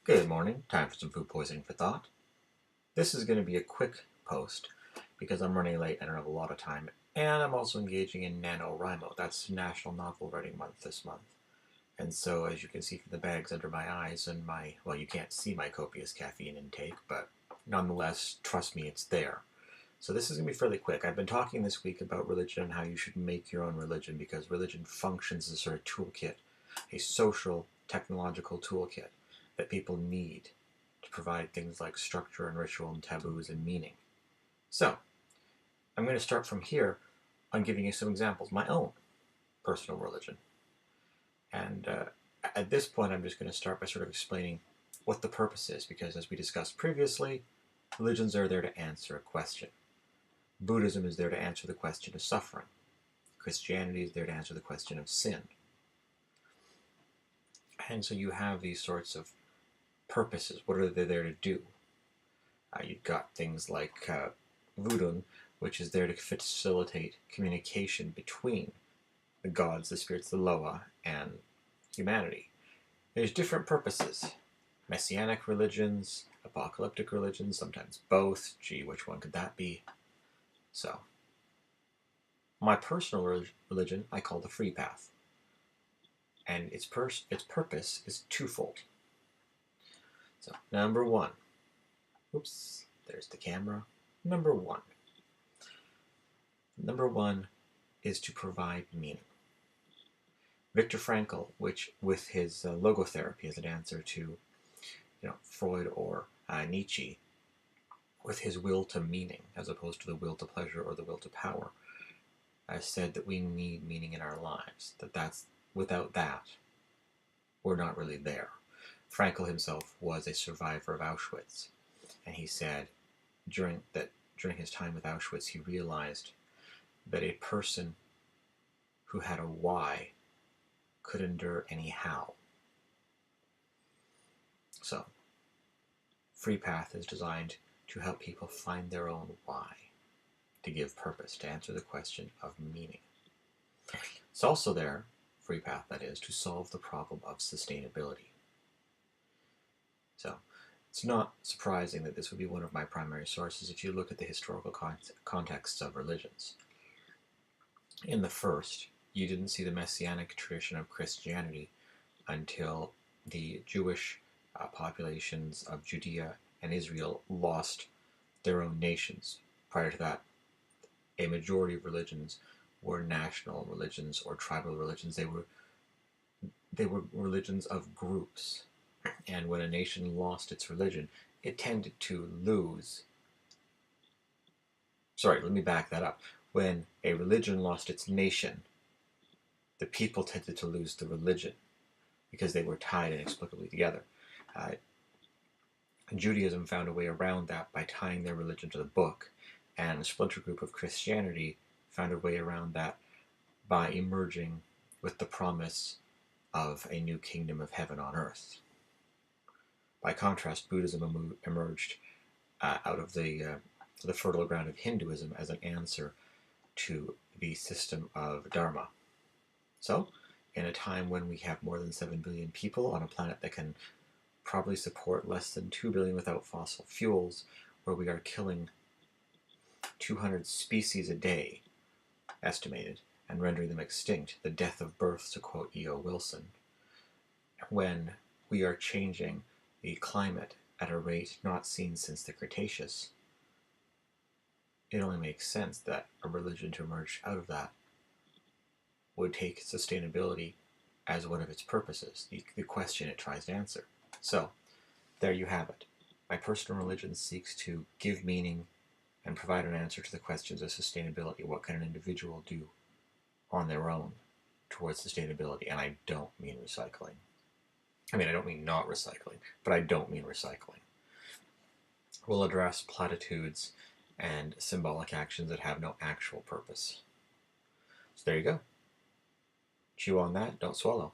Good morning. Time for some food poisoning for thought. This is going to be a quick post because I'm running late and I don't have a lot of time, and I'm also engaging in NaNoWriMo. That's National Novel Writing Month this month. And so, as you can see from the bags under my eyes and well, you can't see my copious caffeine intake, but nonetheless, trust me, it's there. So this is going to be fairly quick. I've been talking this week about religion and how you should make your own religion because religion functions as a sort of toolkit, a social, technological toolkit that people need to provide things like structure and ritual and taboos and meaning. So, I'm going to start from here on giving you some examples, my own personal religion. And at this point, I'm just going to start by sort of explaining what the purpose is, because as we discussed previously, religions are there to answer a question. Buddhism is there to answer the question of suffering. Christianity is there to answer the question of sin. And so you have these sorts of purposes. What are they there to do? You've got things like voodoo, which is there to facilitate communication between the gods, the spirits, the Loa, and humanity. There's different purposes. Messianic religions, apocalyptic religions, sometimes both. Gee, which one could that be? So, my personal religion I call the free path. And its purpose is twofold. So, number one. Oops, there's the camera. Number one. Number one is to provide meaning. Viktor Frankl, with his logotherapy as an answer to Freud or Nietzsche, with his will to meaning as opposed to the will to pleasure or the will to power, said that we need meaning in our lives. Without that, we're not really there. Frankl himself was a survivor of Auschwitz, and he said during his time with Auschwitz, he realized that a person who had a why could endure any how. So, Free Path is designed to help people find their own why, to give purpose, to answer the question of meaning. It's also there, Free Path that is, to solve the problem of sustainability. So, it's not surprising that this would be one of my primary sources if you look at the historical contexts of religions. In the first, you didn't see the messianic tradition of Christianity until the Jewish populations of Judea and Israel lost their own nations. Prior to that, a majority of religions were national religions or tribal religions. They were religions of groups. And when a nation lost its religion, it tended to lose. Sorry, let me back that up. When a religion lost its nation, the people tended to lose the religion because they were tied inexplicably together. Judaism found a way around that by tying their religion to the book, and a splinter group of Christianity found a way around that by emerging with the promise of a new kingdom of heaven on earth. By contrast, Buddhism emerged out of the fertile ground of Hinduism as an answer to the system of Dharma. So, in a time when we have more than 7 billion people on a planet that can probably support less than 2 billion without fossil fuels, where we are killing 200 species a day, estimated, and rendering them extinct, the death of births, to quote E.O. Wilson, when we are changing the climate at a rate not seen since the Cretaceous, it only makes sense that a religion to emerge out of that would take sustainability as one of its purposes, the question it tries to answer. So, there you have it. My personal religion seeks to give meaning and provide an answer to the questions of sustainability. What can an individual do on their own towards sustainability? And I don't mean recycling. I don't mean not recycling, but I don't mean recycling. We'll address platitudes and symbolic actions that have no actual purpose. So there you go. Chew on that, don't swallow.